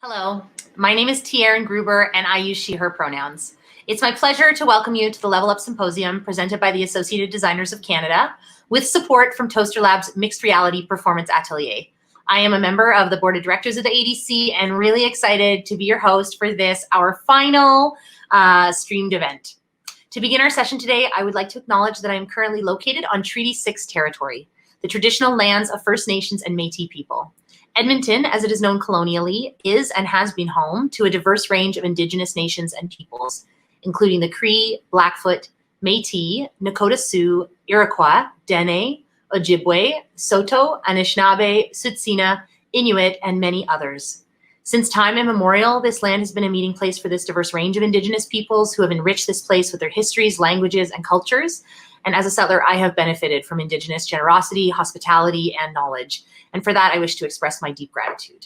Hello, my name is Erin Gruber and I use she, her pronouns. It's my pleasure to welcome you to the Level Up Symposium presented by the Associated Designers of Canada with support from Toaster Lab's Mixed Reality Performance Atelier. I am a member of the board of directors of the ADC and really excited to be your host for this, our final streamed event. To begin our session today, I would like to acknowledge that I am currently located on Treaty 6 territory, the traditional lands of First Nations and Métis people. Edmonton, as it is known colonially, is and has been home to a diverse range of Indigenous nations and peoples, including the Cree, Blackfoot, Métis, Nakota Sioux, Iroquois, Dene, Ojibwe, Saulteaux, Anishinaabe, Soussana, Inuit, and many others. Since time immemorial, this land has been a meeting place for this diverse range of Indigenous peoples who have enriched this place with their histories, languages, and cultures. And as a settler, I have benefited from Indigenous generosity, hospitality, and knowledge. And for that, I wish to express my deep gratitude.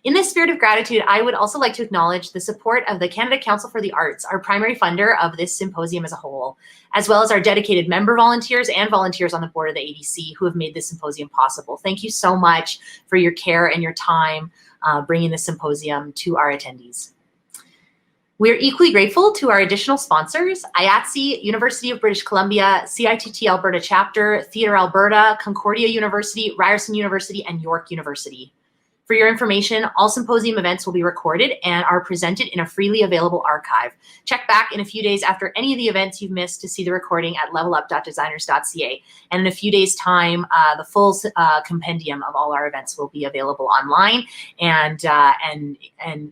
In this spirit of gratitude, I would also like to acknowledge the support of the Canada Council for the Arts, our primary funder of this symposium as a whole, as well as our dedicated member volunteers and volunteers on the board of the ADC who have made this symposium possible. Thank you so much for your care and your time bringing this symposium to our attendees. We're equally grateful to our additional sponsors, IATSE, University of British Columbia, CITT Alberta Chapter, Theatre Alberta, Concordia University, Ryerson University, and York University. For your information, all symposium events will be recorded and are presented in a freely available archive. Check back in a few days after any of the events you've missed to see the recording at levelup.designers.ca. And in a few days' time, the full compendium of all our events will be available online. And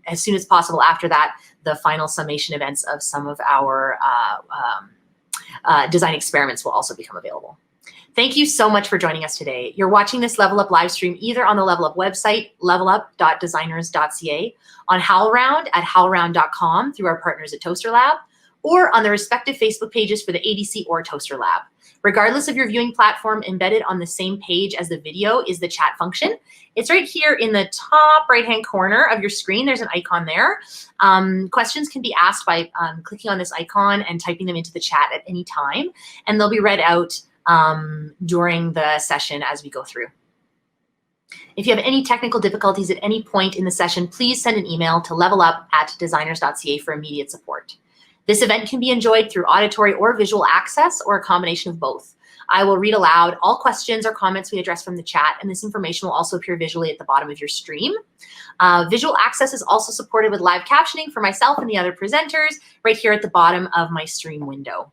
as soon as possible after that, the final summation events of some of our design experiments will also become available. Thank you so much for joining us today. You're watching this Level Up live stream either on the Level Up website, levelup.designers.ca, on HowlRound at howlround.com through our partners at Toaster Lab, or on the respective Facebook pages for the ADC or Toaster Lab. Regardless of your viewing platform, embedded on the same page as the video is the chat function. It's right here in the top right-hand corner of your screen. There's an icon there. Questions can be asked by clicking on this icon and typing them into the chat at any time, and they'll be read out during the session as we go through. If you have any technical difficulties at any point in the session, please send an email to levelup@designers.ca for immediate support. This event can be enjoyed through auditory or visual access or a combination of both. I will read aloud all questions or comments we address from the chat, and this information will also appear visually at the bottom of your stream. Visual access is also supported with live captioning for myself and the other presenters right here at the bottom of my stream window.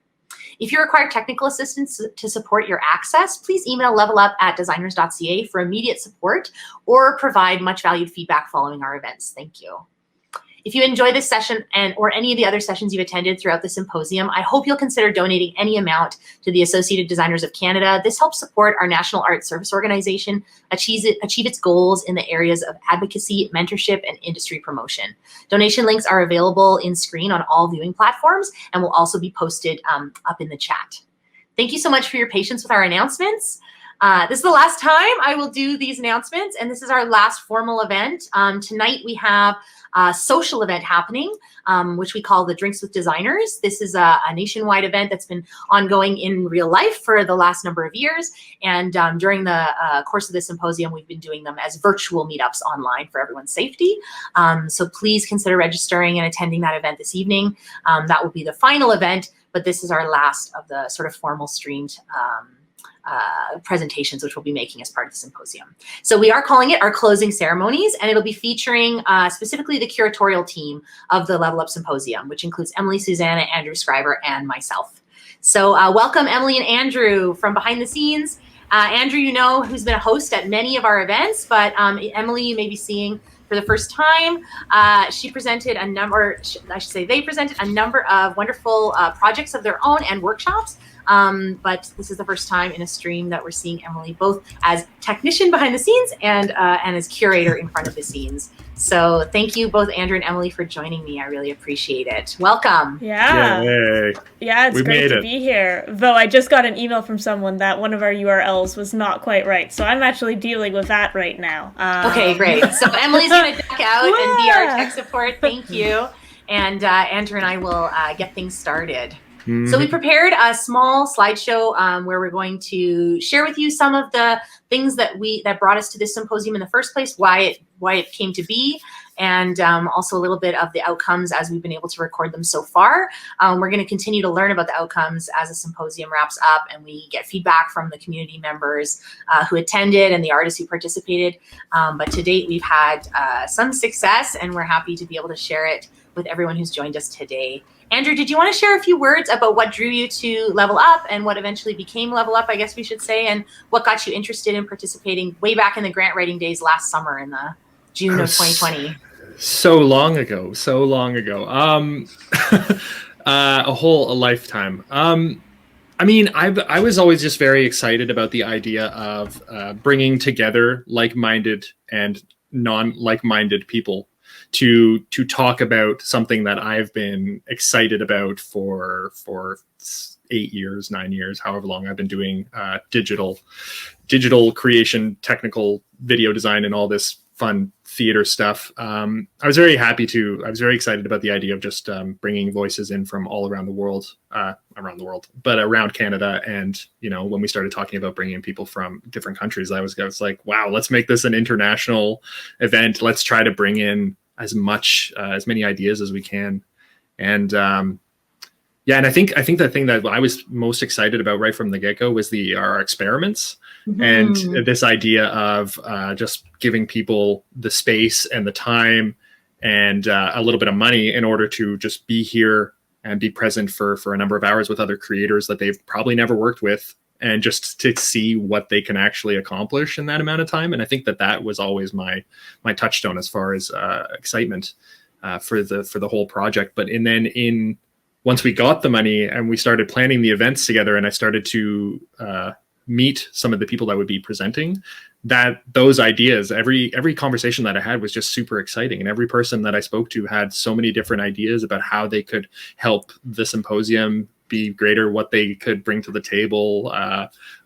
If you require technical assistance to support your access, please email levelup@designers.ca for immediate support or provide much valued feedback following our events. Thank you. If you enjoy this session or any of the other sessions you've attended throughout the symposium, I hope you'll consider donating any amount to the Associated Designers of Canada. This helps support our National Arts Service Organization achieve its goals in the areas of advocacy, mentorship, and industry promotion. Donation links are available in screen on all viewing platforms and will also be posted up in the chat. Thank you so much for your patience with our announcements. This is the last time I will do these announcements, and this is our last formal event. Tonight we have a social event happening, which we call the Drinks with Designers. This is a nationwide event that's been ongoing in real life for the last number of years. And during the course of the symposium, we've been doing them as virtual meetups online for everyone's safety. So please consider registering and attending that event this evening. That will be the final event, but this is our last of the sort of formal streamed presentations, which we'll be making as part of the symposium. So we are calling it our closing ceremonies, and it'll be featuring specifically the curatorial team of the Level Up Symposium, which includes Emily, Soussana, Andrew Scriver, and myself. So welcome Emily and Andrew from behind the scenes. Andrew, you know, who's been a host at many of our events, but Emily, you may be seeing for the first time. She presented a number, I should say they presented a number of wonderful projects of their own and workshops. But this is the first time in a stream that we're seeing Emily both as technician behind the scenes and as curator in front of the scenes. So thank you both Andrew and Emily for joining me. I really appreciate it. Welcome. Yeah. Yay. Yeah, it's great to be here. Though I just got an email from someone that one of our URLs was not quite right. So I'm actually dealing with that right now. Okay, great. So Emily's going to duck out and be our tech support. Thank you. And Andrew and I will get things started. So we prepared a small slideshow where we're going to share with you some of the things that brought us to this symposium in the first place, why it came to be, and also a little bit of the outcomes as we've been able to record them so far. We're going to continue to learn about the outcomes as the symposium wraps up and we get feedback from the community members who attended and the artists who participated. But to date, we've had some success, and we're happy to be able to share it with everyone who's joined us today. Andrew, did you want to share a few words about what drew you to Level Up and what eventually became Level Up, I guess we should say, and what got you interested in participating way back in the grant writing days last summer in the June of 2020? So long ago. A lifetime. I mean, I was always just very excited about the idea of bringing together like-minded and non-like-minded people to talk about something that I've been excited about for 8 years, 9 years, however long I've been doing digital creation, technical video design, and all this fun theater stuff. I was very excited about the idea of just bringing voices in from all around the world, but around Canada. And, you know, when we started talking about bringing in people from different countries, I was like, wow, let's make this an international event. Let's try to bring in as many ideas as we can. And and I think the thing that I was most excited about right from the get-go was our experiments. Mm-hmm. And this idea of just giving people the space and the time and a little bit of money in order to just be here and be present for a number of hours with other creators that they've probably never worked with, and just to see what they can actually accomplish in that amount of time. And I think that was always my touchstone as far as excitement for the whole project. But once we got the money and we started planning the events together, and I started to meet some of the people that would be presenting, those ideas, every conversation that I had was just super exciting. And every person that I spoke to had so many different ideas about how they could help the symposium be greater, what they could bring to the table,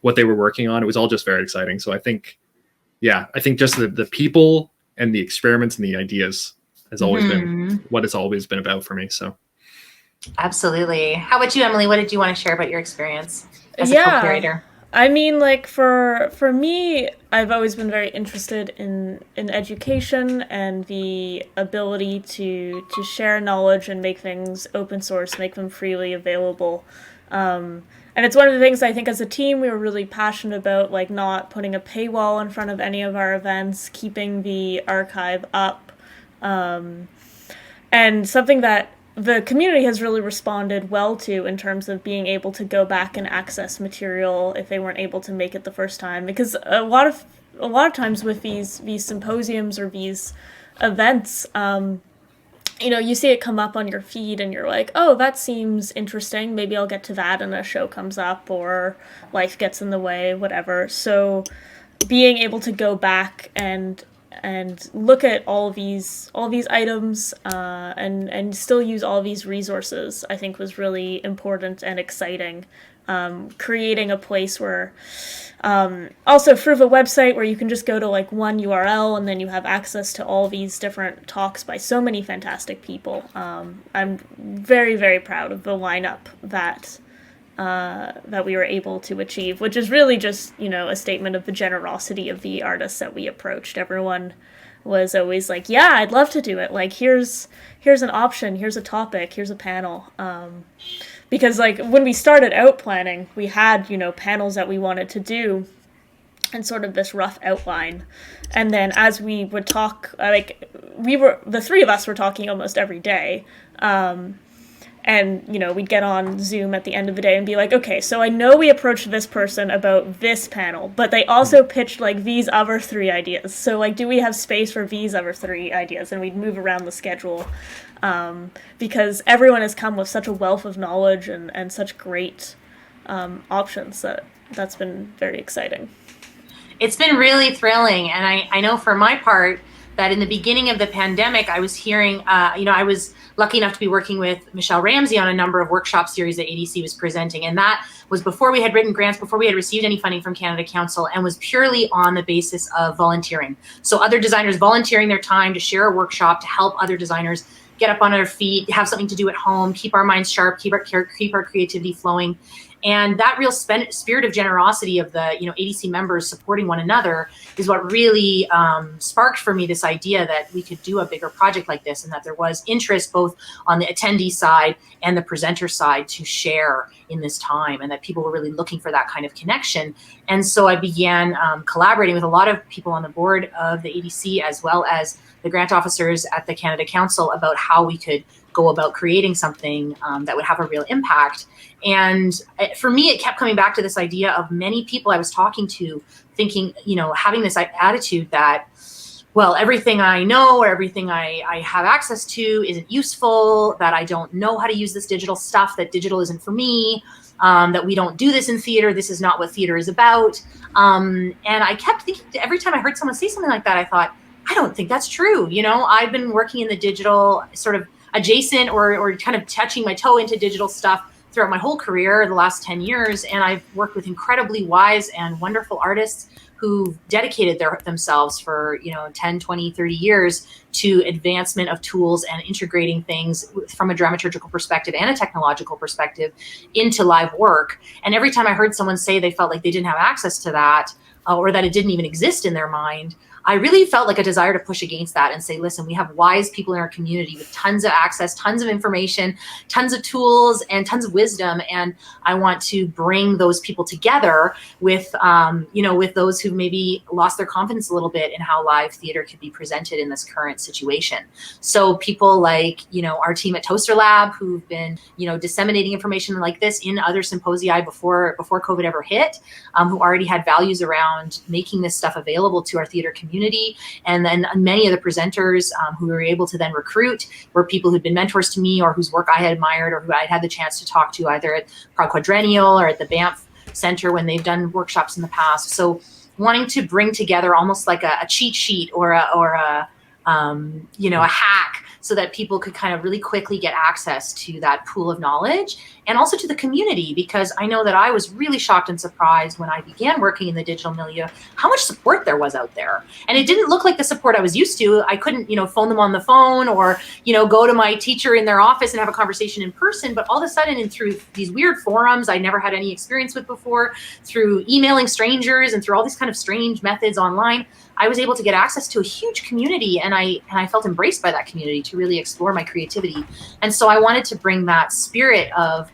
what they were working on. It was all just very exciting. So I think just the people and the experiments and the ideas has always been what it's always been about for me. So. Absolutely. How about you, Emily? What did you want to share about your experience as a co-curator? I mean, like for me, I've always been very interested in education and the ability to share knowledge and make things open source, make them freely available. And it's one of the things I think as a team we were really passionate about, like not putting a paywall in front of any of our events, keeping the archive up, and something that the community has really responded well to in terms of being able to go back and access material if they weren't able to make it the first time. Because a lot of times with these symposiums or these events, you see it come up on your feed and you're like, oh, that seems interesting. Maybe I'll get to that, and a show comes up or life gets in the way, whatever. So being able to go back and look at all these items and still use all these resources, I think was really important and exciting. Creating a place where also through the website where you can just go to like one URL and then you have access to all these different talks by so many fantastic people. I'm very, very proud of the lineup that we were able to achieve, which is really just, a statement of the generosity of the artists that we approached. Everyone was always like, yeah, I'd love to do it. Like, here's an option, here's a topic, here's a panel. Because like when we started out planning, we had, panels that we wanted to do and sort of this rough outline. And then as we would talk, the three of us were talking almost every day. And, we'd get on Zoom at the end of the day and be like, okay, so I know we approached this person about this panel, but they also pitched, like, these other 3 ideas. So, like, do we have space for these other 3 ideas? And we'd move around the schedule because everyone has come with such a wealth of knowledge and such great options that's been very exciting. It's been really thrilling. And I know for my part that in the beginning of the pandemic, I was hearing, I was lucky enough to be working with Michelle Ramsey on a number of workshop series that ADC was presenting. And that was before we had written grants, before we had received any funding from Canada Council, and was purely on the basis of volunteering. So other designers volunteering their time to share a workshop to help other designers get up on their feet, have something to do at home, keep our minds sharp, keep our creativity flowing. And that real spirit of generosity of the ADC members supporting one another is what really sparked for me this idea that we could do a bigger project like this, and that there was interest both on the attendee side and the presenter side to share in this time, and that people were really looking for that kind of connection. And so I began collaborating with a lot of people on the board of the ADC, as well as the grant officers at the Canada Council, about how we could go about creating something that would have a real impact. And for me, it kept coming back to this idea of many people I was talking to thinking, having this attitude that, well, everything I know or everything I have access to isn't useful, that I don't know how to use this digital stuff, that digital isn't for me, that we don't do this in theater, this is not what theater is about. And I kept thinking, every time I heard someone say something like that, I thought, I don't think that's true. I've been working in the digital sort of adjacent or kind of touching my toe into digital stuff throughout my whole career, the last 10 years. And I've worked with incredibly wise and wonderful artists who've dedicated themselves for 10, 20, 30 years to advancement of tools and integrating things from a dramaturgical perspective and a technological perspective into live work. And every time I heard someone say they felt like they didn't have access to that, or that it didn't even exist in their mind, I really felt like a desire to push against that and say, listen, we have wise people in our community with tons of access, tons of information, tons of tools, and tons of wisdom. And I want to bring those people together with, with those who maybe lost their confidence a little bit in how live theater could be presented in this current situation. So people like, our team at Toaster Lab, who've been, disseminating information like this in other symposia before COVID ever hit, who already had values around making this stuff available to our theater community. And then many of the presenters who we were able to then recruit were people who'd been mentors to me, or whose work I had admired, or who I'd had the chance to talk to either at Prague Quadrennial or at the Banff Center when they've done workshops in the past. So wanting to bring together almost like a cheat sheet or a hack, so that people could kind of really quickly get access to that pool of knowledge, and also to the community, because I know that I was really shocked and surprised when I began working in the digital milieu, how much support there was out there. And it didn't look like the support I was used to. I couldn't, phone them on the phone or, go to my teacher in their office and have a conversation in person. But all of a sudden, and through these weird forums I never had any experience with before, through emailing strangers and through all these kind of strange methods online, I was able to get access to a huge community, and I felt embraced by that community to really explore my creativity. And so I wanted to bring that spirit of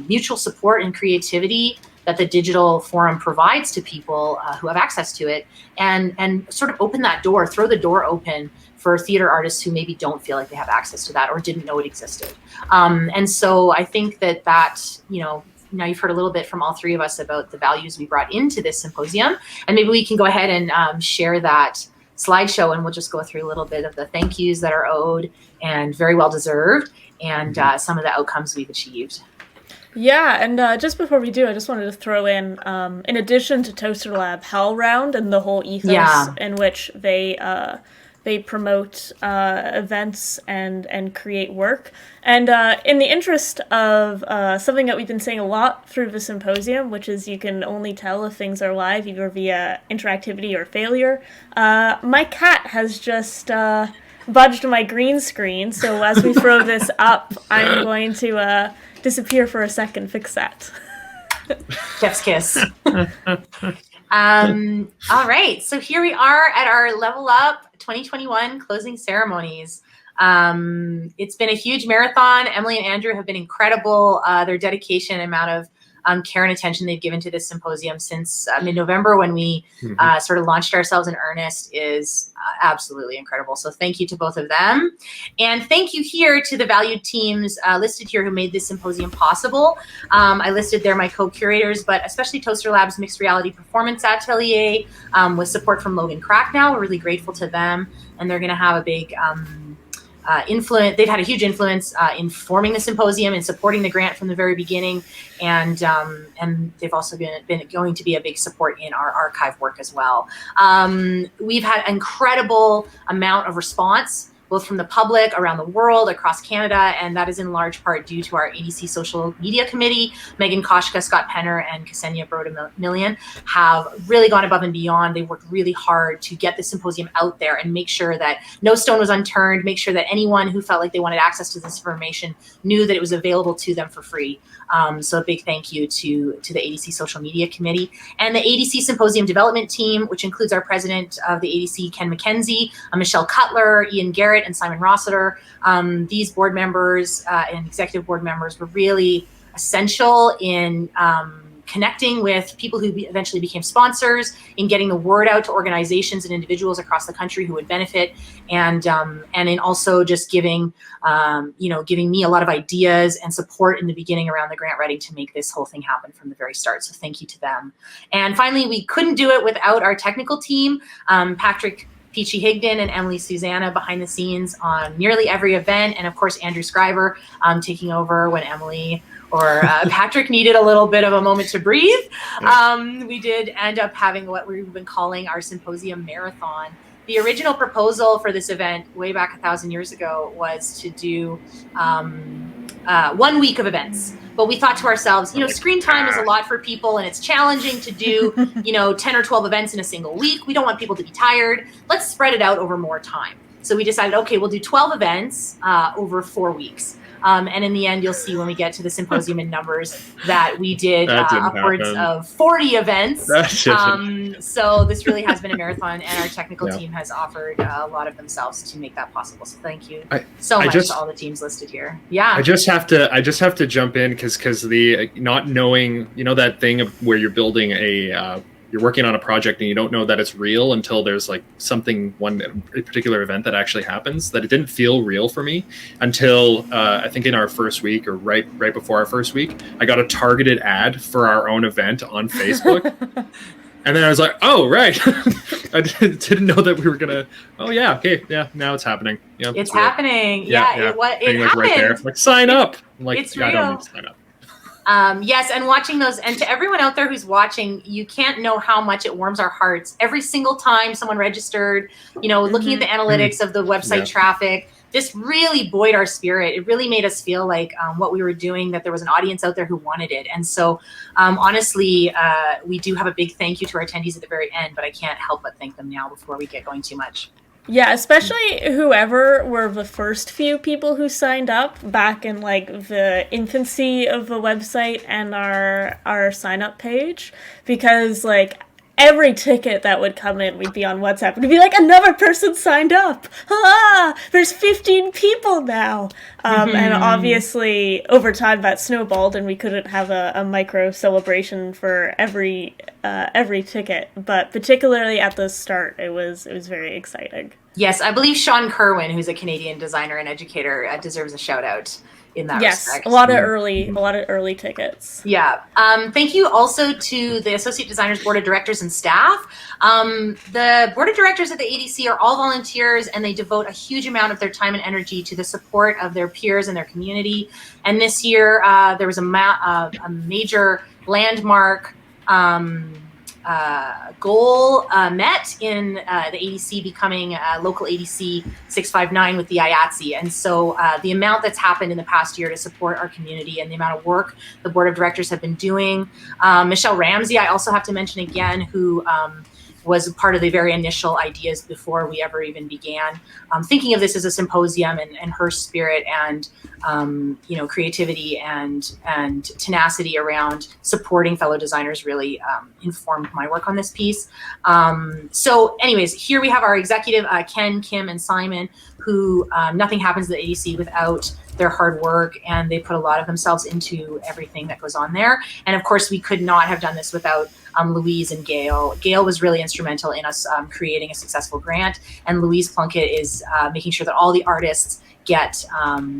mutual support and creativity that the digital forum provides to people who have access to it, and sort of open that door, throw the door open for theater artists who maybe don't feel like they have access to that or didn't know it existed. And so I think that now you've heard a little bit from all three of us about the values we brought into this symposium, and maybe we can go ahead and share that slideshow, and we'll just go through a little bit of the thank yous that are owed and very well deserved, and some of the outcomes we've achieved. Yeah, and just before we do, I just wanted to throw in addition to Toaster Lab, HowlRound and the whole ethos in which they promote events and create work. And in the interest of something that we've been saying a lot through the symposium, which is you can only tell if things are live either via interactivity or failure, my cat has just budged my green screen. So as we throw this up, I'm going to disappear for a second, fix that. Chef's kiss. All right, so here we are at our Level Up 2021 closing ceremonies. It's been a huge marathon. Emily and Andrew have been incredible. Their dedication and amount of care and attention they've given to this symposium since mid-November, when we sort of launched ourselves in earnest, is absolutely incredible. So thank you to both of them. And thank you here to the valued teams listed here who made this symposium possible. I listed there my co-curators, but especially Toaster Lab's Mixed Reality Performance Atelier with support from Logan Cracknell. We're really grateful to them. And they're going to have a big influence. They've had a huge influence in forming the symposium and supporting the grant from the very beginning, and they've also been going to be a big support in our archive work as well. We've had an incredible amount of response, both from the public around the world, across Canada, and that is in large part due to our ADC Social Media Committee. Megan Koshka, Scott Penner, and Ksenia Brodemillion have really gone above and beyond. They worked really hard to get the symposium out there and make sure that no stone was unturned, make sure that anyone who felt like they wanted access to this information knew that it was available to them for free. So a big thank you to the ADC Social Media Committee and the ADC Symposium Development Team, which includes our president of the ADC, Ken McKenzie, Michelle Cutler, Ian Garrett, and Simon Rossiter. These board members and executive board members were really essential in connecting with people who eventually became sponsors, in getting the word out to organizations and individuals across the country who would benefit, and in also just giving me a lot of ideas and support in the beginning around the grant writing to make this whole thing happen from the very start. So thank you to them. And finally, we couldn't do it without our technical team, Patrick Peachy Higdon and Emily Soussana behind the scenes on nearly every event, and of course Andrew Scriver taking over when Emily or Patrick needed a little bit of a moment to breathe. We did end up having what we've been calling our symposium marathon. The original proposal for this event way back 1,000 years ago was to do 1 week of events. But we thought to ourselves, screen time is a lot for people and it's challenging to do, 10 or 12 events in a single week. We don't want people to be tired. Let's spread it out over more time. So we decided, okay, we'll do 12 events over 4 weeks. And in the end, you'll see when we get to the symposium in numbers that we did upwards of 40 events. So this really has been a marathon, and our technical team has offered a lot of themselves to make that possible. So thank you so much to all the teams listed here. Yeah, I just have to jump in because the not knowing, that thing of where you're building you're working on a project and you don't know that it's real until there's like a particular event that actually happens, that it didn't feel real for me until I think in our first week or right before our first week, I got a targeted ad for our own event on Facebook. And then I was like, oh, right. I didn't know that we were going to, now it's happening. Yep, it's happening. It happened. Right there. Like, sign up. I'm like, it's real. I don't need to sign up. Yes, and watching those, and to everyone out there who's watching, you can't know how much it warms our hearts. Every single time someone registered, looking at the analytics of the website traffic, this really buoyed our spirit. It really made us feel like what we were doing, that there was an audience out there who wanted it. And so, honestly, we do have a big thank you to our attendees at the very end, but I can't help but thank them now before we get going too much. Yeah, especially whoever were the first few people who signed up back in like the infancy of the website and our sign up page, because like every ticket that would come in, we'd be on WhatsApp and it'd be like, another person signed up. There's 15 people now. And obviously over time that snowballed and we couldn't have a micro celebration for every ticket, but particularly at the start, it was very exciting. Yes, I believe Sean Kerwin, who's a Canadian designer and educator, deserves a shout out in that respect. A lot of early tickets. Yeah. Thank you also to the Associate Designers Board of Directors and staff. The Board of Directors at the ADC are all volunteers, and they devote a huge amount of their time and energy to the support of their peers and their community. And this year, there was a major landmark goal met in the ADC becoming local ADC 659 with the IATSE. And so the amount that's happened in the past year to support our community and the amount of work the board of directors have been doing. Michelle Ramsey, I also have to mention again, who was part of the very initial ideas before we ever even began thinking of this as a symposium, and her spirit and creativity and tenacity around supporting fellow designers really informed my work on this piece. So anyways, here we have our executive, Ken, Kim, and Simon, who nothing happens at the ADC without their hard work, and they put a lot of themselves into everything that goes on there. And of course, we could not have done this without Louise and Gail. Gail was really instrumental in us creating a successful grant, and Louise Plunkett is making sure that all the artists get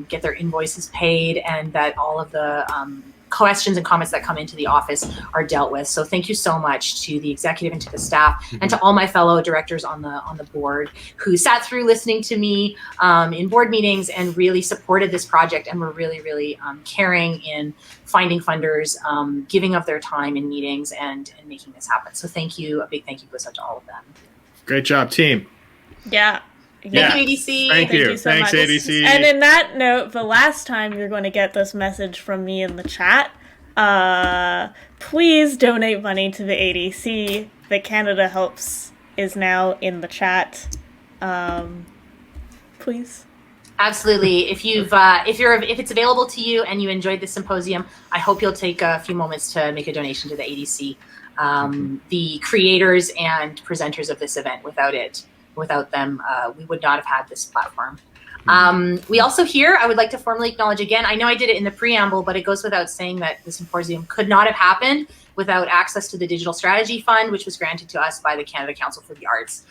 their invoices paid, and that all of the questions and comments that come into the office are dealt with. So thank you so much to the executive and to the staff, and to all my fellow directors on the board who sat through listening to me in board meetings and really supported this project, and were really, really caring in finding funders, giving of their time in meetings and making this happen. So thank you. A big thank you goes out to all of them. Great job, team. Yeah. Yeah. Thank you, ADC. Thank you. so Thanks, much. ADC. And in that note, the last time you're going to get this message from me in the chat, please donate money to the ADC. The Canada Helps is now in the chat. Please. Absolutely. If it's available to you and you enjoyed this symposium, I hope you'll take a few moments to make a donation to the ADC. The creators and presenters of this event, without them, we would not have had this platform. We also here, I would like to formally acknowledge again, I know I did it in the preamble, but it goes without saying that the symposium could not have happened without access to the Digital Strategy Fund, which was granted to us by the Canada Council for the Arts.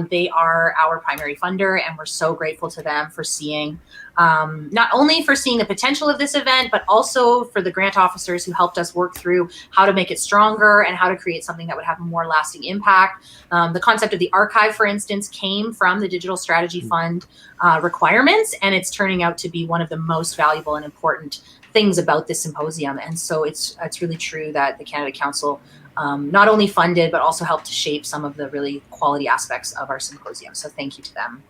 They are our primary funder, and we're so grateful to them for seeing, not only for seeing the potential of this event, but also for the grant officers who helped us work through how to make it stronger and how to create something that would have a more lasting impact. The concept of the archive, for instance, came from the Digital Strategy Fund requirements, and it's turning out to be one of the most valuable and important things about this symposium. And so it's really true that the Canada Council not only funded, but also helped to shape some of the really quality aspects of our symposium. So thank you to them.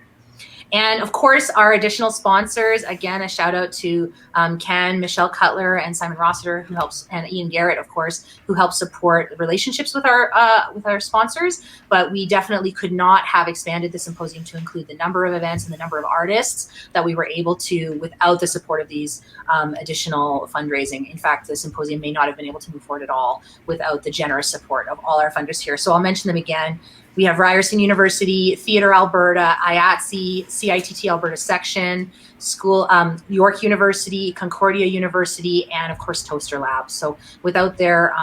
And of course, our additional sponsors, again, a shout out to Ken, Michelle Cutler, and Simon Rossiter, who helps, and Ian Garrett, of course, who help support the relationships with our sponsors. But we definitely could not have expanded the symposium to include the number of events and the number of artists that we were able to without the support of these additional fundraising. In fact, the symposium may not have been able to move forward at all without the generous support of all our funders here. So I'll mention them again. We have Ryerson University, Theatre Alberta, IATSE, CITT Alberta Section, School, York University, Concordia University, and of course Toaster Labs. So without their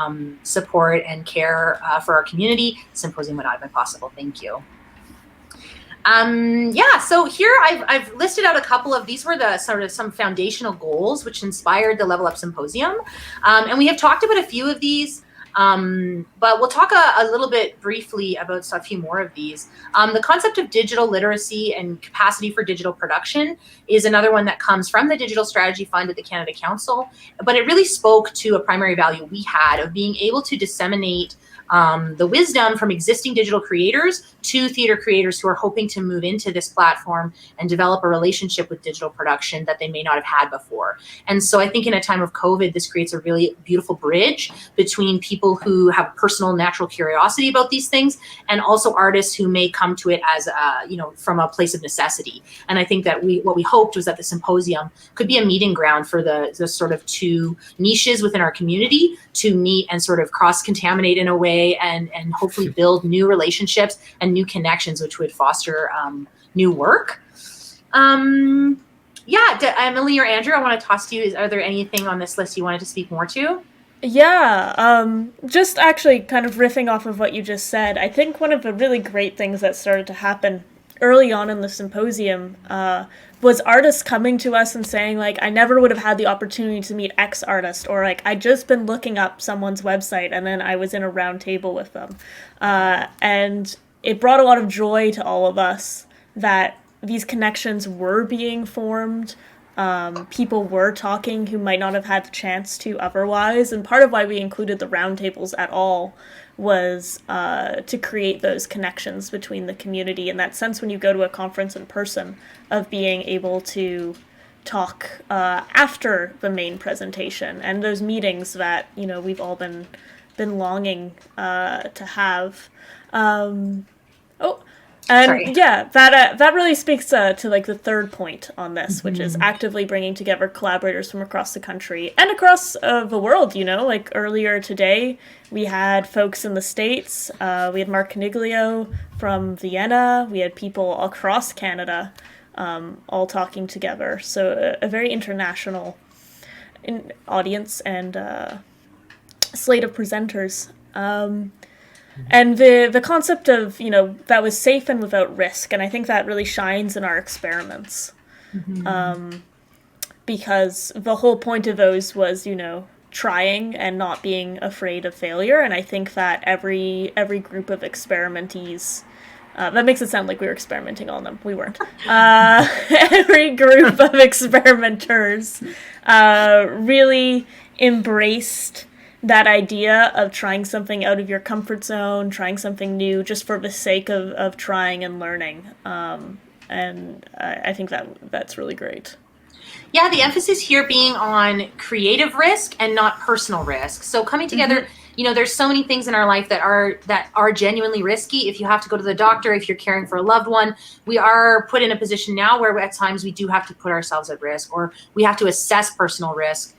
support and care for our community, the symposium would not have been possible. Thank you. Yeah, so here I've listed out a couple of, these were the sort of some foundational goals which inspired the Level Up Symposium. And we have talked about a few of these. But we'll talk a little bit briefly about a few more of these. The concept of digital literacy and capacity for digital production is another one that comes from the Digital Strategy Fund at the Canada Council, but it really spoke to a primary value we had of being able to disseminate the wisdom from existing digital creators to theater creators who are hoping to move into this platform and develop a relationship with digital production that they may not have had before. And so I think in a time of COVID, this creates a really beautiful bridge between people who have personal natural curiosity about these things and also artists who may come to it as, from a place of necessity. And I think that what we hoped was that the symposium could be a meeting ground for the sort of two niches within our community to meet and sort of cross-contaminate in a way and hopefully build new relationships and new connections, which would foster new work. Yeah, Emily or Andrew, I want to toss to you. Are there anything on this list you wanted to speak more to? Yeah, just actually kind of riffing off of what you just said, I think one of the really great things that started to happen early on in the symposium was artists coming to us and saying, like, I never would have had the opportunity to meet X artist, or like, I'd just been looking up someone's website and then I was in a round table with them. And it brought a lot of joy to all of us that these connections were being formed. People were talking who might not have had the chance to otherwise, and part of why we included the roundtables at all was to create those connections between the community, in that sense when you go to a conference in person, of being able to talk after the main presentation, and those meetings that we've all been longing to have. Yeah, that really speaks to like the third point on this, which is actively bringing together collaborators from across the country and across the world. Like earlier today, we had folks in the States. We had Mark Caniglio from Vienna. We had people across Canada, all talking together. So a very international audience and slate of presenters. And the concept of, that was safe and without risk. And I think that really shines in our experiments. Because the whole point of those was, trying and not being afraid of failure. And I think that every group of experimentees, that makes it sound like we were experimenting on them. We weren't. Every group of experimenters really embraced that idea of trying something out of your comfort zone, trying something new just for the sake of trying and learning. and I think that's really great. Yeah, the emphasis here being on creative risk and not personal risk. So coming together, there's so many things in our life that are genuinely risky. If you have to go to the doctor, if you're caring for a loved one, we are put in a position now where at times we do have to put ourselves at risk, or we have to assess personal risk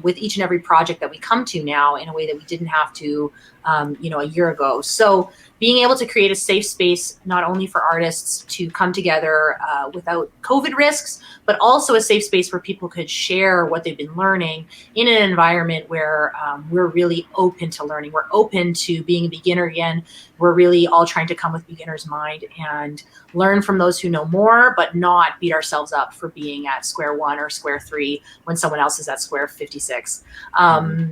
with each and every project that we come to now in a way that we didn't have to, a year ago. So being able to create a safe space, not only for artists to come together without COVID risks, but also a safe space where people could share what they've been learning in an environment where we're really open to learning. We're open to being a beginner again. We're really all trying to come with beginner's mind and learn from those who know more, but not beat ourselves up for being at square one or square three when someone else is at square 56.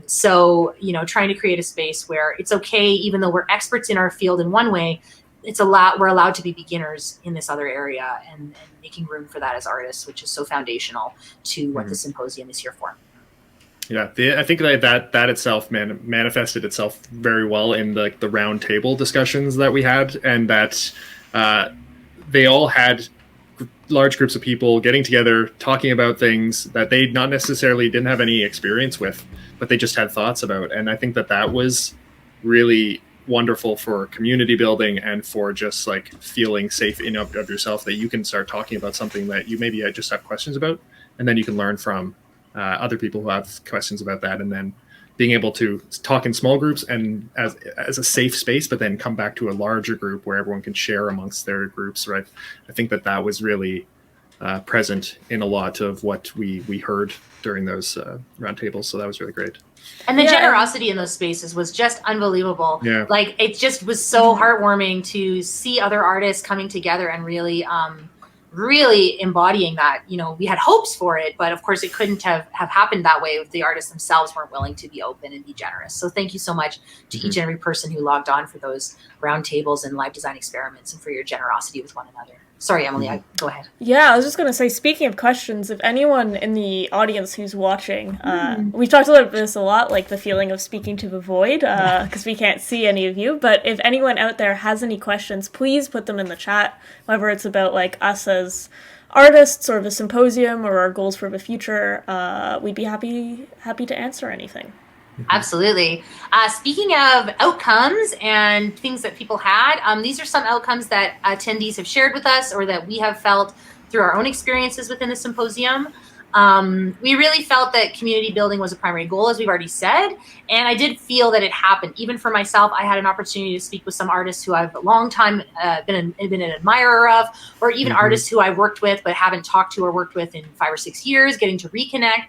So, trying to create a space where it's okay, even though we're experts in our field in one way, we're allowed to be beginners in this other area, and making room for that as artists, which is so foundational to what the symposium is here for. Yeah, I think that itself manifested itself very well in the round table discussions that we had, and that they all had large groups of people getting together, talking about things that they not necessarily didn't have any experience with, but they just had thoughts about. And I think that was really wonderful for community building and for just like feeling safe enough of yourself that you can start talking about something that you maybe just have questions about, and then you can learn from other people who have questions about that, and then being able to talk in small groups and as a safe space, but then come back to a larger group where everyone can share amongst their groups, right? I think that was really present in a lot of what we heard during those roundtables. So that was really great. And the generosity in those spaces was just unbelievable. Yeah. Like, it just was so heartwarming to see other artists coming together and really embodying that. We had hopes for it, but of course it couldn't have happened that way if the artists themselves weren't willing to be open and be generous. So thank you so much to each and every person who logged on for those roundtables and live design experiments, and for your generosity with one another. Sorry, Emily, go ahead. Yeah, I was just going to say, speaking of questions, if anyone in the audience who's watching, we've talked about this a lot, like the feeling of speaking to the void, because we can't see any of you, but if anyone out there has any questions, please put them in the chat, whether it's about like us as artists or the symposium or our goals for the future. We'd be happy to answer anything. Absolutely. Speaking of outcomes and things that people had, these are some outcomes that attendees have shared with us, or that we have felt through our own experiences within the symposium. We really felt that community building was a primary goal, as we've already said, and I did feel that it happened. Even for myself, I had an opportunity to speak with some artists who I've a long time been an admirer of, or even artists who I've worked with but haven't talked to or worked with in 5 or 6 years, getting to reconnect.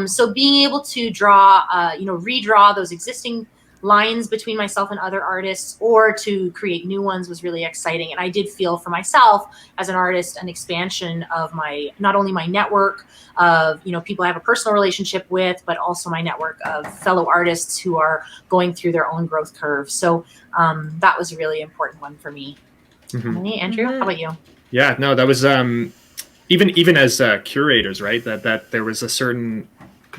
So being able to redraw those existing lines between myself and other artists, or to create new ones, was really exciting. And I did feel for myself as an artist an expansion of not only my network of people I have a personal relationship with, but also my network of fellow artists who are going through their own growth curve. So that was a really important one for me. Andrew, how about you? Yeah, no, that was even as curators, right? That there was a certain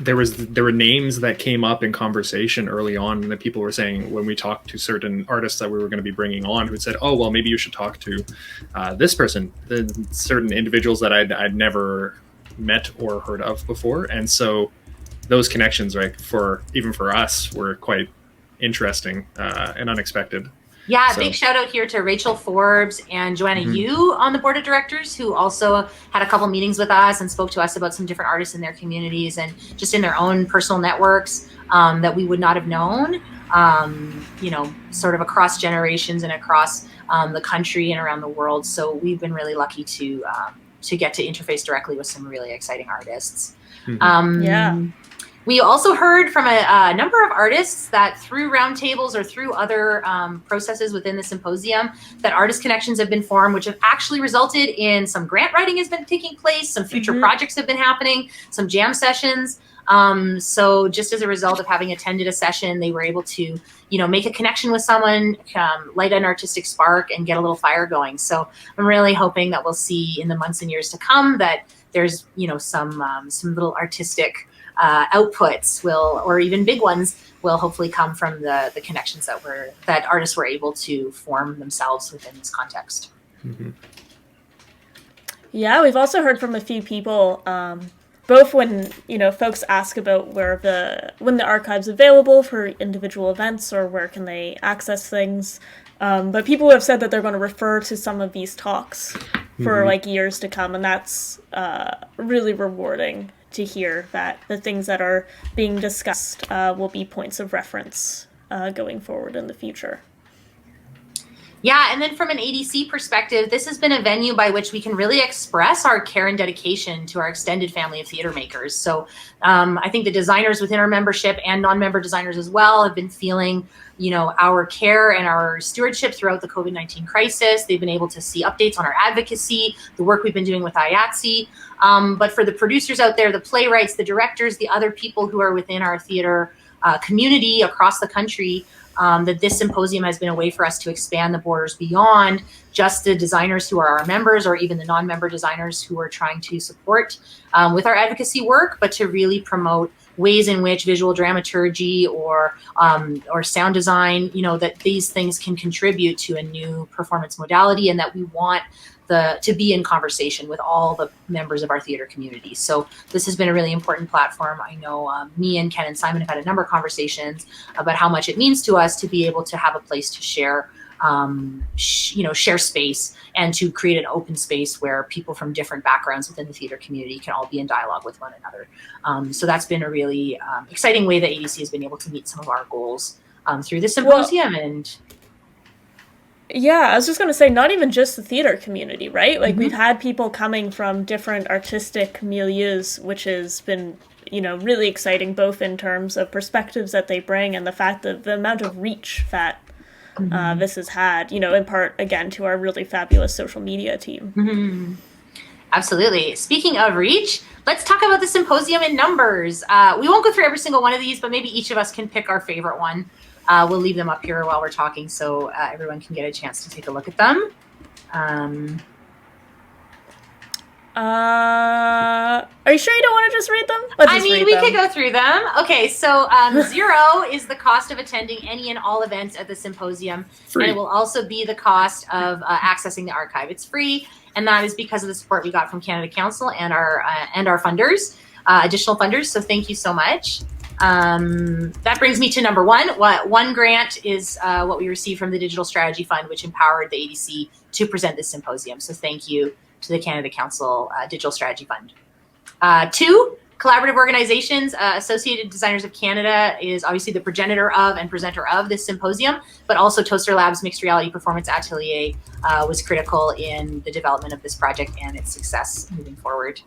there were names that came up in conversation early on that people were saying when we talked to certain artists that we were going to be bringing on, who said, "Oh, well, maybe you should talk to this person." Certain individuals that I'd never met or heard of before, and so those connections, right, for us, were quite interesting and unexpected. Yeah, big shout out here to Rachel Forbes and Joanna Yu on the board of directors, who also had a couple meetings with us and spoke to us about some different artists in their communities and just in their own personal networks that we would not have known, sort of across generations and across the country and around the world. So we've been really lucky to get to interface directly with some really exciting artists. We also heard from a number of artists that through roundtables or through other processes within the symposium, that artist connections have been formed, which have actually resulted in some grant writing has been taking place, some future projects have been happening, some jam sessions. So just as a result of having attended a session, they were able to, make a connection with someone, light an artistic spark, and get a little fire going. So I'm really hoping that we'll see in the months and years to come that there's, some little artistic outputs or even big ones will hopefully come from the connections that artists were able to form themselves within this context. Yeah, we've also heard from a few people, both when folks ask about when the archive's available for individual events or where can they access things. But people have said that they're going to refer to some of these talks for like years to come, and that's really rewarding to hear that the things that are being discussed will be points of reference going forward in the future. Yeah, and then from an ADC perspective, this has been a venue by which we can really express our care and dedication to our extended family of theater makers. So I think the designers within our membership and non-member designers as well have been feeling, our care and our stewardship throughout the COVID-19 crisis. They've been able to see updates on our advocacy, the work we've been doing with IATSE. But for the producers out there, the playwrights, the directors, the other people who are within our theater community across the country, that this symposium has been a way for us to expand the borders beyond just the designers who are our members or even the non-member designers who are trying to support with our advocacy work, but to really promote ways in which visual dramaturgy or sound design, that these things can contribute to a new performance modality, and that we want to be in conversation with all the members of our theater community. So this has been a really important platform. I know me and Ken and Simon have had a number of conversations about how much it means to us to be able to have a place to share, share space and to create an open space where people from different backgrounds within the theater community can all be in dialogue with one another. So that's been a really exciting way that ADC has been able to meet some of our goals through this symposium. Yeah, I was just going to say, not even just the theater community, right? Like, we've had people coming from different artistic milieus, which has been, really exciting, both in terms of perspectives that they bring and the fact that the amount of reach that this has had, in part, again, to our really fabulous social media team. Absolutely. Speaking of reach, let's talk about the symposium in numbers. We won't go through every single one of these, but maybe each of us can pick our favorite one. We'll leave them up here while we're talking so everyone can get a chance to take a look at them. Are you sure you don't want to just read them? We could go through them. Okay, so 0 is the cost of attending any and all events at the symposium. Free. And it will also be the cost of accessing the archive. It's free, and that is because of the support we got from Canada Council and our funders, additional funders. So thank you so much. That brings me to number 1. One grant is what we received from the Digital Strategy Fund, which empowered the ADC to present this symposium. So thank you to the Canada Council Digital Strategy Fund. 2, collaborative organizations. Associated Designers of Canada is obviously the progenitor of and presenter of this symposium, but also Toaster Labs Mixed Reality Performance Atelier was critical in the development of this project and its success moving forward.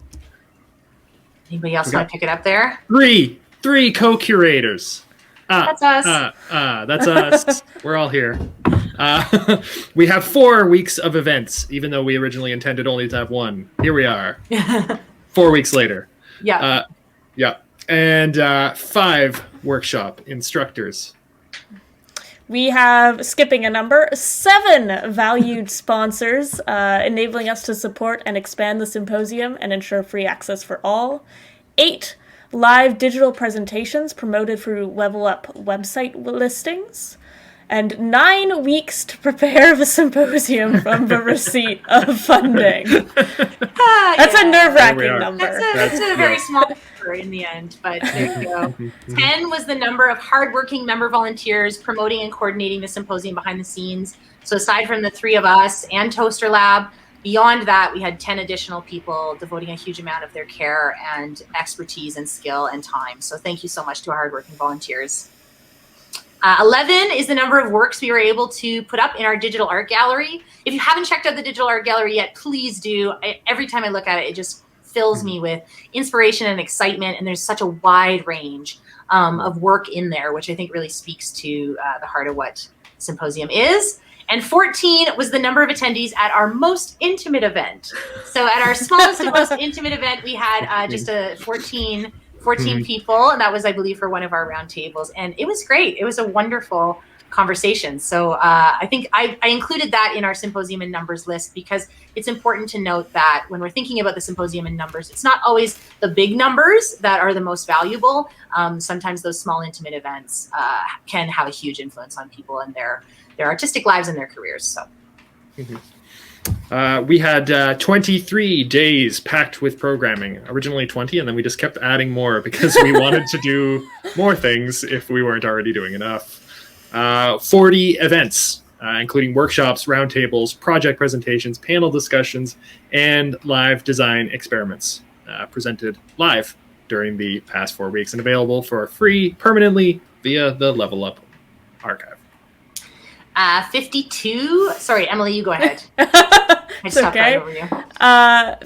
Anybody else want to pick it up there? 3 co-curators. That's us. That's us. We're all here. We have 4 weeks of events, even though we originally intended only to have 1. Here we are. 4 weeks later. Yeah. And 5 workshop instructors. We have, skipping a number, 7 valued sponsors, enabling us to support and expand the symposium and ensure free access for all. 8 live digital presentations promoted through Level Up website listings, and 9 weeks to prepare the symposium from the receipt of funding. That's a nerve-wracking number. That's a very small number in the end, but there you go. 10 was the number of hardworking member volunteers promoting and coordinating the symposium behind the scenes. So aside from the 3 of us and Toaster Lab, beyond that, we had 10 additional people devoting a huge amount of their care and expertise and skill and time. So thank you so much to our hardworking volunteers. 11 is the number of works we were able to put up in our digital art gallery. If you haven't checked out the digital art gallery yet, please do. Every time I look at it, it just fills me with inspiration and excitement. And there's such a wide range of work in there, which I think really speaks to the heart of what Symposium is. And 14 was the number of attendees at our most intimate event. So at our smallest and most intimate event, we had just 14 people. And that was, I believe, for one of our roundtables. And it was great. It was a wonderful conversation. So I think I included that in our symposium in numbers list because it's important to note that when we're thinking about the symposium in numbers, it's not always the big numbers that are the most valuable. Sometimes those small intimate events can have a huge influence on people and their artistic lives and their careers. So. We had 23 days packed with programming. Originally 20, and then we just kept adding more because we wanted to do more things if we weren't already doing enough. 40 events, including workshops, roundtables, project presentations, panel discussions, and live design experiments presented live during the past 4 weeks and available for free permanently via the Level Up archive. 52. Sorry, Emily, you go ahead. I It's stopped okay. right over you.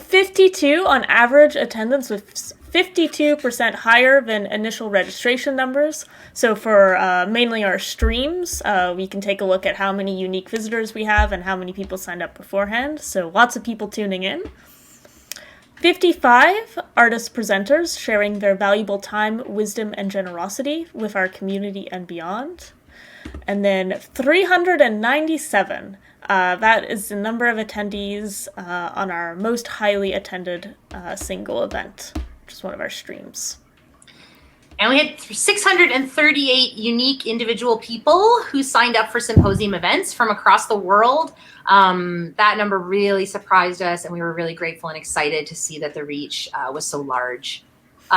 52 on average attendance, with 52% higher than initial registration numbers. So for mainly our streams, we can take a look at how many unique visitors we have and how many people signed up beforehand. So lots of people tuning in. 55 artist presenters sharing their valuable time, wisdom, and generosity with our community and beyond. And then 397. That is the number of attendees on our most highly attended single event, which is one of our streams. And we had 638 unique individual people who signed up for symposium events from across the world. That number really surprised us, and we were really grateful and excited to see that the reach was so large.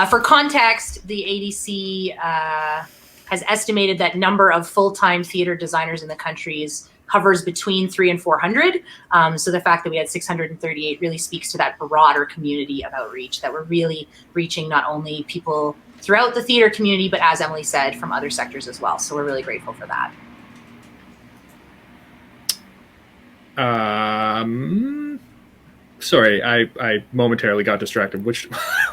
For context, the ADC has estimated that number of full-time theater designers in the country hovers between 300 and 400. So the fact that we had 638 really speaks to that broader community of outreach, that we're really reaching not only people throughout the theater community, but as Emily said, from other sectors as well. So we're really grateful for that. Sorry, I momentarily got distracted. What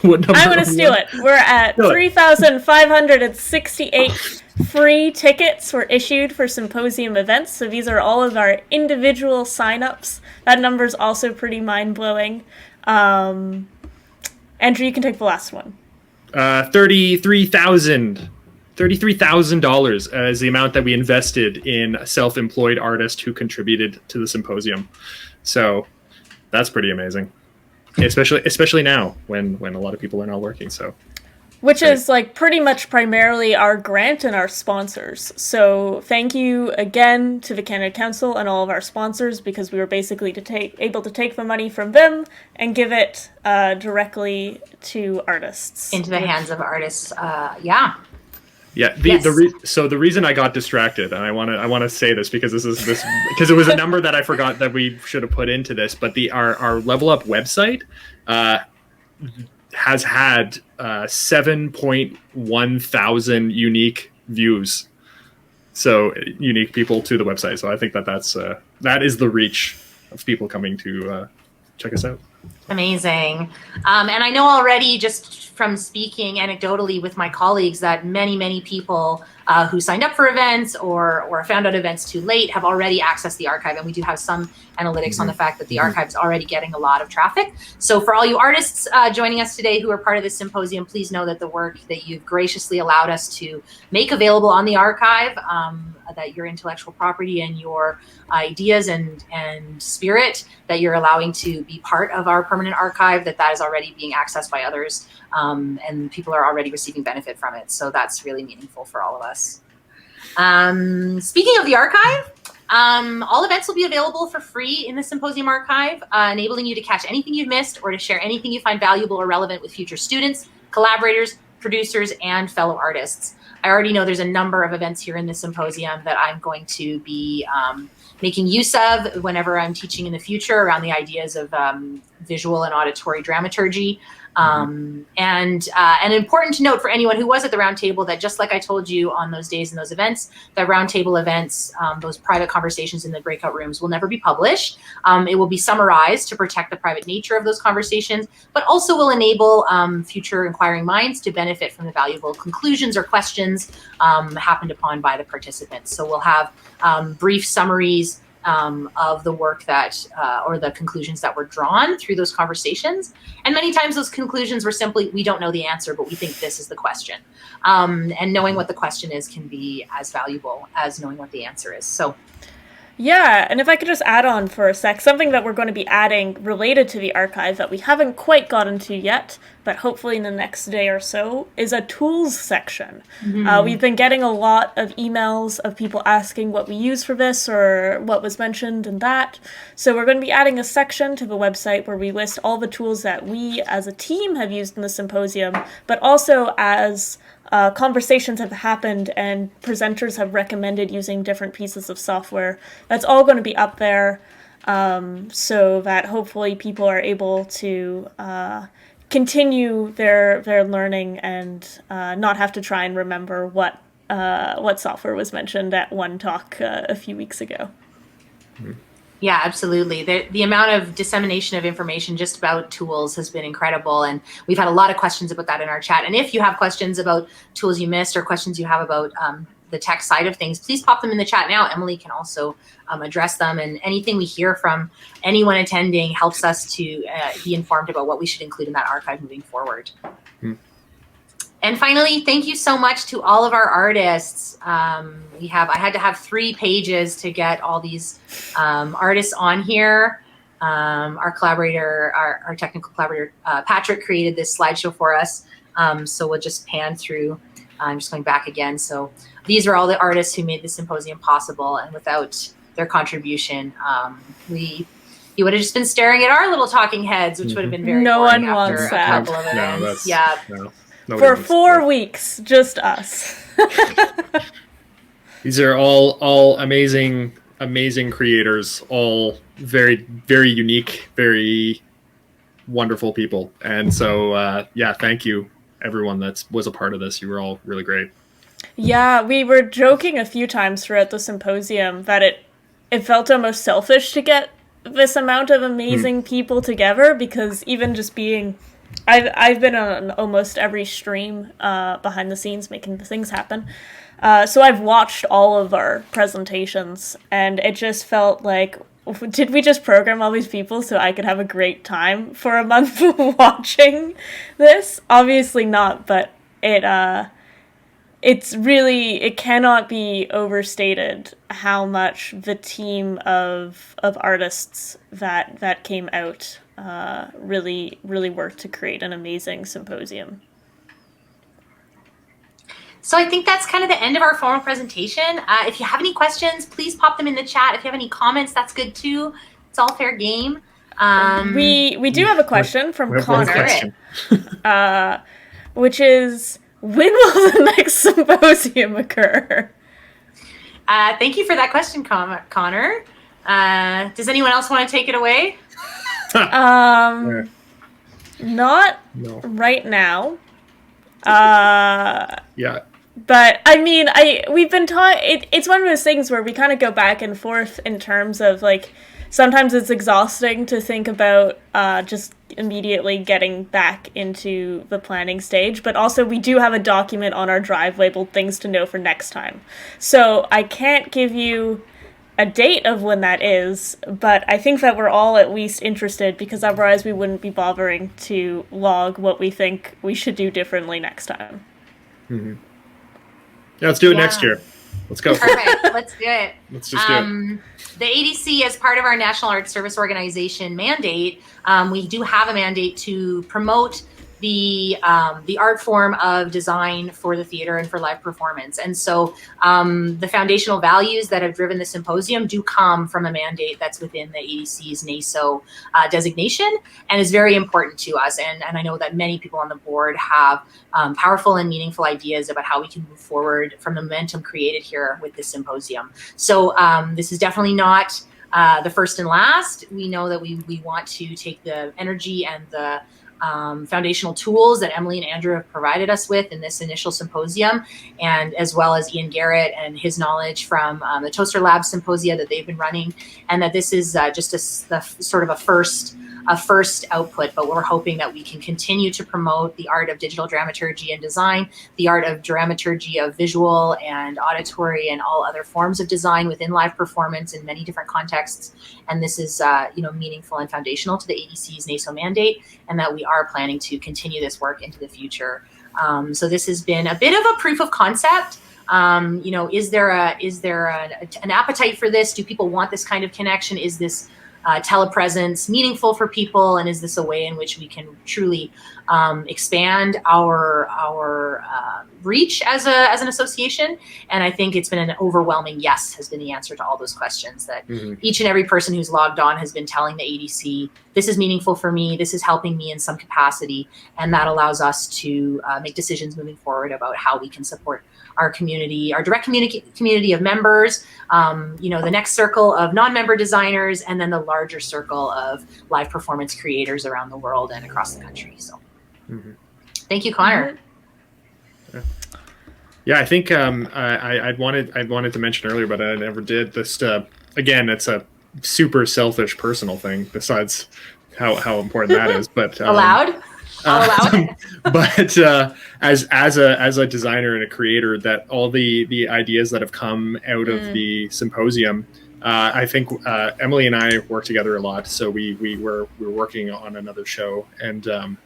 number? I'm going to steal it. We're at 3,568 free tickets were issued for symposium events. So these are all of our individual signups. That number is also pretty mind-blowing. Andrew, you can take the last one. $33,000 is the amount that we invested in a self-employed artist who contributed to the symposium. So that's pretty amazing, especially now when a lot of people are not working. So, which is like pretty much primarily our grant and our sponsors. So thank you again to the Canada Council and all of our sponsors, because we were basically able to take the money from them and give it directly to artists. Into the hands of artists, Yeah. So the reason I got distracted, and I want to say this because because it was a number that I forgot that we should have put into this, but our Level Up website has had 7.1 thousand unique views. So unique people to the website. So I think that is the reach of people coming to check us out. Amazing. And I know already, just from speaking anecdotally with my colleagues, that many people who signed up for events or found out events too late have already accessed the archive. And we do have some analytics on the fact that the archive is already getting a lot of traffic. So for all you artists joining us today who are part of this symposium, please know that the work that you've graciously allowed us to make available on the archive, that your intellectual property and your ideas and spirit that you're allowing to be part of our permanent archive, that is already being accessed by others, and people are already receiving benefit from it. So that's really meaningful for all of us. Speaking of the archive, all events will be available for free in the Symposium archive, enabling you to catch anything you've missed or to share anything you find valuable or relevant with future students, collaborators, producers, and fellow artists. I already know there's a number of events here in the Symposium that I'm going to be making use of whenever I'm teaching in the future around the ideas of visual and auditory dramaturgy. And important to note for anyone who was at the roundtable that, just like I told you on those days and those events, the roundtable events, those private conversations in the breakout rooms will never be published. It will be summarized to protect the private nature of those conversations, but also will enable future inquiring minds to benefit from the valuable conclusions or questions happened upon by the participants. So we'll have brief summaries of the work that, or the conclusions that were drawn through those conversations. And many times those conclusions were simply, we don't know the answer, but we think this is the question. And knowing what the question is can be as valuable as knowing what the answer is. So Yeah, and if I could just add on for a sec, something that we're going to be adding related to the archive that we haven't quite gotten to yet, but hopefully in the next day or so, is a tools section. We've been getting a lot of emails of people asking what we use for this or what was mentioned in that. So we're going to be adding a section to the website where we list all the tools that we as a team have used in the symposium, but also as conversations have happened and presenters have recommended using different pieces of software. That's all going to be up there, so that hopefully people are able to continue their learning and not have to try and remember what software was mentioned at one talk a few weeks ago. Yeah, absolutely. The amount of dissemination of information just about tools has been incredible. And we've had a lot of questions about that in our chat. And if you have questions about tools you missed or questions you have about the tech side of things, please pop them in the chat now. Emily can also address them. And anything we hear from anyone attending helps us to be informed about what we should include in that archive moving forward. And finally, thank you so much to all of our artists. I had to have 3 pages to get all these artists on here. Our collaborator, our technical collaborator, Patrick, created this slideshow for us. So we'll just pan through. I'm just going back again. So these are all the artists who made the symposium possible. And without their contribution, you would have just been staring at our little talking heads, which would have been very boring after a couple of events. No. For 4 weeks, just us. These are all amazing creators, all very, very unique, very wonderful people. And so, thank you, everyone that was a part of this. You were all really great. Yeah, we were joking a few times throughout the symposium that it felt almost selfish to get this amount of amazing people together, because even just being... I've been on almost every stream behind the scenes making the things happen. So I've watched all of our presentations, and it just felt like, did we just program all these people so I could have a great time for a month watching this? Obviously not, but it cannot be overstated how much the team of artists that came out really worked to create an amazing symposium. So I think that's kind of the end of our formal presentation. If you have any questions, please pop them in the chat. If you have any comments, that's good too. It's all fair game. We do have a question from Connor, which is, when will the next symposium occur? Thank you for that question, Connor. Does anyone else want to take it away? Not right now. Yeah. But I mean, we've been taught. It's one of those things where we kind of go back and forth in terms of, like, sometimes it's exhausting to think about just immediately getting back into the planning stage, but also we do have a document on our drive labeled things to know for next time. So I can't give you a date of when that is, but I think that we're all at least interested, because otherwise we wouldn't be bothering to log what we think we should do differently next time. Mm-hmm. Yeah, let's do it next year. Let's go. Perfect. Let's do it. Let's just do it. The ADC, as part of our National Arts Service Organization mandate, we do have a mandate to promote the art form of design for the theater and for live performance. And so the foundational values that have driven the symposium do come from a mandate that's within the ADC's NASO designation, and is very important to us. And I know that many people on the board have powerful and meaningful ideas about how we can move forward from the momentum created here with this symposium. So this is definitely not the first and last. We know that we want to take the energy and the foundational tools that Emily and Andrew have provided us with in this initial symposium, and as well as Ian Garrett and his knowledge from the Toaster Lab symposia that they've been running, and that this is just a sort of a first output, but we're hoping that we can continue to promote the art of digital dramaturgy and design, the art of dramaturgy of visual and auditory and all other forms of design within live performance in many different contexts. And this is meaningful and foundational to the ADC's NASO mandate, and that we are planning to continue this work into the future. So this has been a bit of a proof of concept. Is there an appetite for this? Do people want this kind of connection? Is this telepresence meaningful for people, and is this a way in which we can truly expand our reach as an association? And I think it's been an overwhelming yes has been the answer to all those questions, that each and every person who's logged on has been telling the ADC, this is meaningful for me, this is helping me in some capacity, and that allows us to make decisions moving forward about how we can support our community, our direct community of members, the next circle of non-member designers, and then the larger circle of live performance creators around the world and across the country. So thank you, Connor. Yeah, I think I wanted to mention earlier, but I never did. This again, it's a super selfish personal thing, besides how important that is. But allowed. But as a designer and a creator, that all the ideas that have come out of the symposium, I think Emily and I work together a lot. So we were working on another show and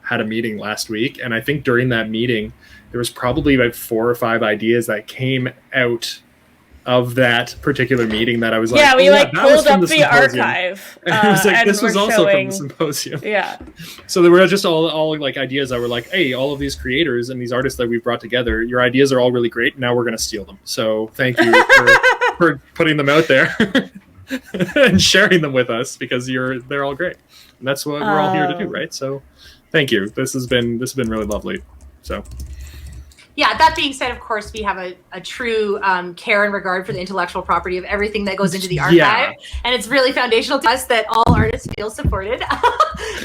had a meeting last week, and I think during that meeting there was probably about 4 or 5 ideas that came out of that particular meeting that I was like, we pulled up the archive. And it was like, this was also from the symposium. Yeah. So there were just all like ideas that were like, hey, all of these creators and these artists that we've brought together, your ideas are all really great. Now we're going to steal them. So thank you for putting them out there and sharing them with us, because they're all great. And that's what we're all here to do, right? So thank you. This has been really lovely. So. Yeah, that being said, of course, we have a true care and regard for the intellectual property of everything that goes into the archive. And it's really foundational to us that all artists feel supported.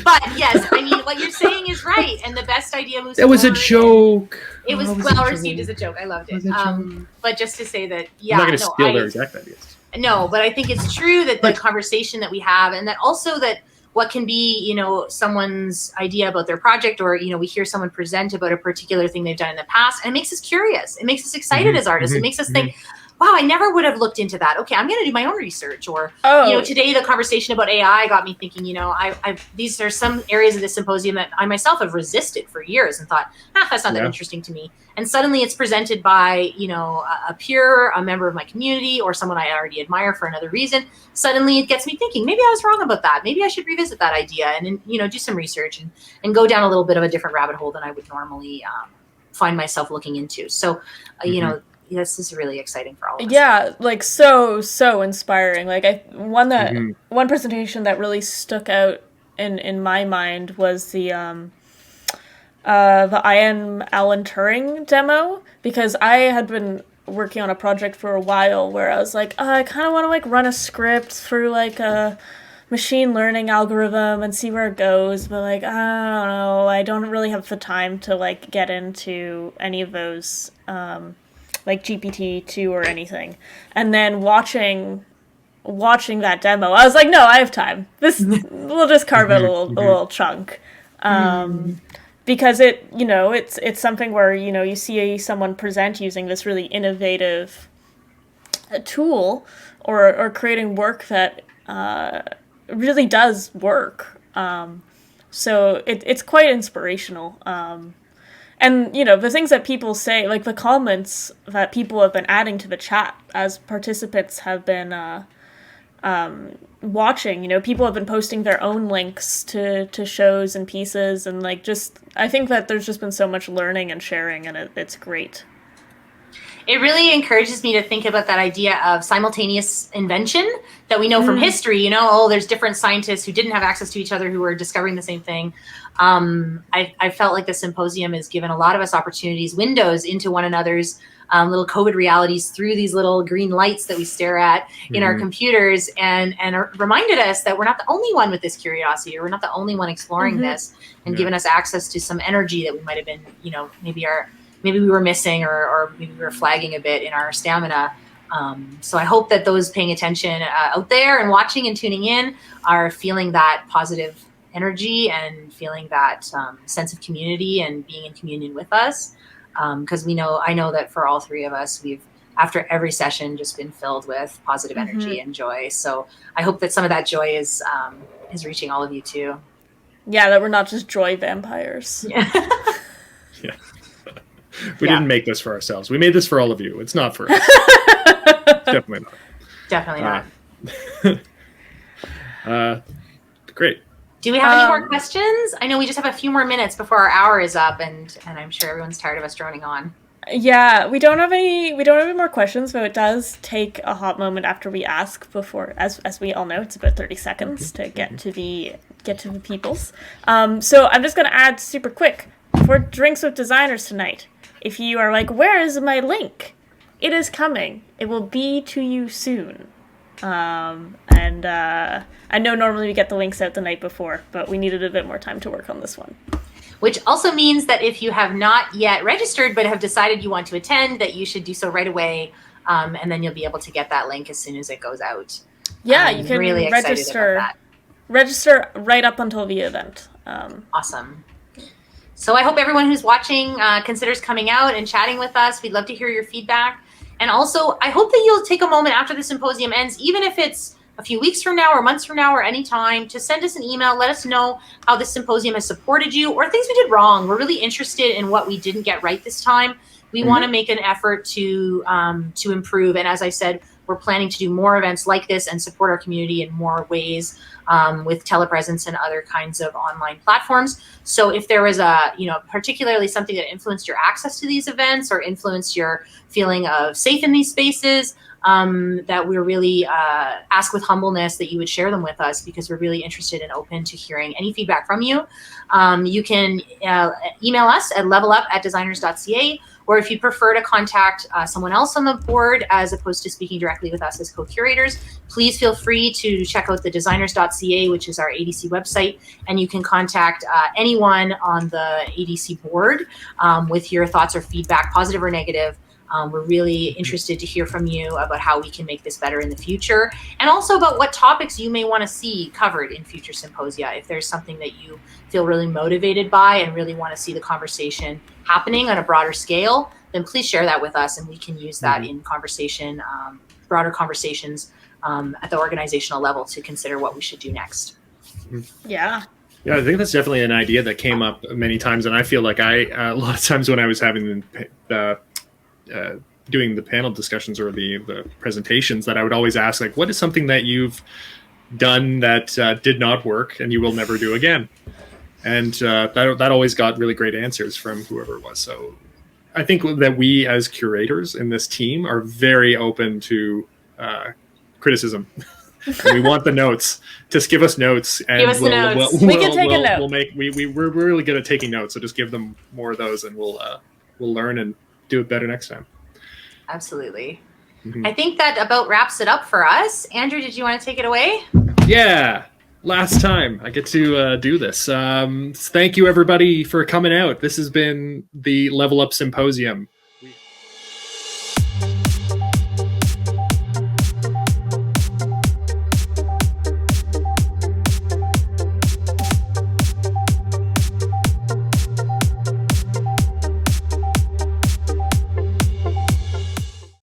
But yes, I mean, what you're saying is right. And the best idea moves forward. It was a joke. It was well received as a joke. I loved it. But just to say that, I'm not going to steal their exact ideas. No, but I think it's true that the conversation that we have, and that also that what can be, someone's idea about their project, or, we hear someone present about a particular thing they've done in the past, and it makes us curious. It makes us excited as artists. It makes us think, wow, I never would have looked into that. Okay, I'm going to do my own research. Or, today the conversation about AI got me thinking, these are some areas of this symposium that I myself have resisted for years and thought, that's not that interesting to me. And suddenly it's presented by, a peer, a member of my community, or someone I already admire for another reason. Suddenly it gets me thinking, maybe I was wrong about that. Maybe I should revisit that idea and, do some research and go down a little bit of a different rabbit hole than I would normally find myself looking into. So, this is really exciting for all of us. Yeah, like so inspiring. Like one presentation that really stuck out in my mind was the I Am Alan Turing demo, because I had been working on a project for a while where I was like, I kind of want to run a script through a machine learning algorithm and see where it goes, but I don't know, I don't really have the time to get into any of those GPT-2 or anything. And then watching that demo, I was like, no, I have time. We'll just carve out a little chunk. Because it's something where, you see someone present using this really innovative tool or creating work that really does work. So it's quite inspirational. And, the things that people say, like the comments that people have been adding to the chat as participants have been watching, people have been posting their own links to shows and pieces, and I think that there's just been so much learning and sharing, and it's great. It really encourages me to think about that idea of simultaneous invention that we know from history. There's different scientists who didn't have access to each other who were discovering the same thing. I felt like the symposium has given a lot of us opportunities, windows into one another's little COVID realities through these little green lights that we stare at in our computers, and reminded us that we're not the only one with this curiosity, or we're not the only one exploring this, and given us access to some energy that we might have been, maybe we were missing, or maybe we were flagging a bit in our stamina. So I hope that those paying attention out there and watching and tuning in are feeling that positive energy and feeling that sense of community and being in communion with us. Because I know that for all three of us, we've, after every session, just been filled with positive energy and joy. So I hope that some of that joy is reaching all of you too. Yeah, that we're not just joy vampires. Yeah. Yeah. We Yeah. didn't make this for ourselves. We made this for all of you. It's not for us. Definitely not. Definitely not. Great. Do we have any more questions? I know we just have a few more minutes before our hour is up, and I'm sure everyone's tired of us droning on. Yeah, we don't have any more questions, but it does take a hot moment after we ask before, as we all know, it's about 30 seconds to get to the peoples. So I'm just gonna add super quick for Drinks with Designers tonight. If you are like, where is my link? It is coming. It will be to you soon. And I know normally we get the links out the night before, but we needed a bit more time to work on this one. Which also means that if you have not yet registered but have decided you want to attend, that you should do so right away, and then you'll be able to get that link as soon as it goes out. Yeah, I'm you can really register right up until the event. Awesome. So I hope everyone who's watching considers coming out and chatting with us. We'd love to hear your feedback. And also, I hope that you'll take a moment after the symposium ends, even if it's a few weeks from now or months from now or any time, to send us an email. Let us know how this symposium has supported you or things we did wrong. We're really interested in what we didn't get right this time. We want to make an effort to improve. And as I said, we're planning to do more events like this and support our community in more ways with telepresence and other kinds of online platforms. So if there was particularly something that influenced your access to these events or influenced your feeling of safe in these spaces, that we're really ask with humbleness that you would share them with us, because we're really interested and open to hearing any feedback from you. You can email us at levelup@designers.ca, or if you prefer to contact someone else on the board as opposed to speaking directly with us as co-curators, please feel free to check out the designers.ca, which is our ADC website, and you can contact anyone on the ADC board with your thoughts or feedback, positive or negative. We're really interested to hear from you about how we can make this better in the future, and also about what topics you may want to see covered in future symposia. If there's something that you feel really motivated by and really want to see the conversation happening on a broader scale, then please share that with us, and we can use that in conversation, broader conversations at the organizational level to consider what we should do next. Yeah. Yeah, I think that's definitely an idea that came up many times, and I feel like a lot of times when I was having doing the panel discussions or the presentations, that I would always ask, like, what is something that you've done that did not work and you will never do again? And that always got really great answers from whoever it was. So I think that we as curators in this team are very open to criticism. And we want the notes. Just give us notes, and give us the notes. We can take a note. We're really good at taking notes, so just give them more of those, and we'll learn and do it better next time. Absolutely. I think that about wraps it up for us. Andrew, did you want to take it away? Yeah. Last time I get to do this. Thank you, everybody, for coming out. This has been the Level Up Symposium.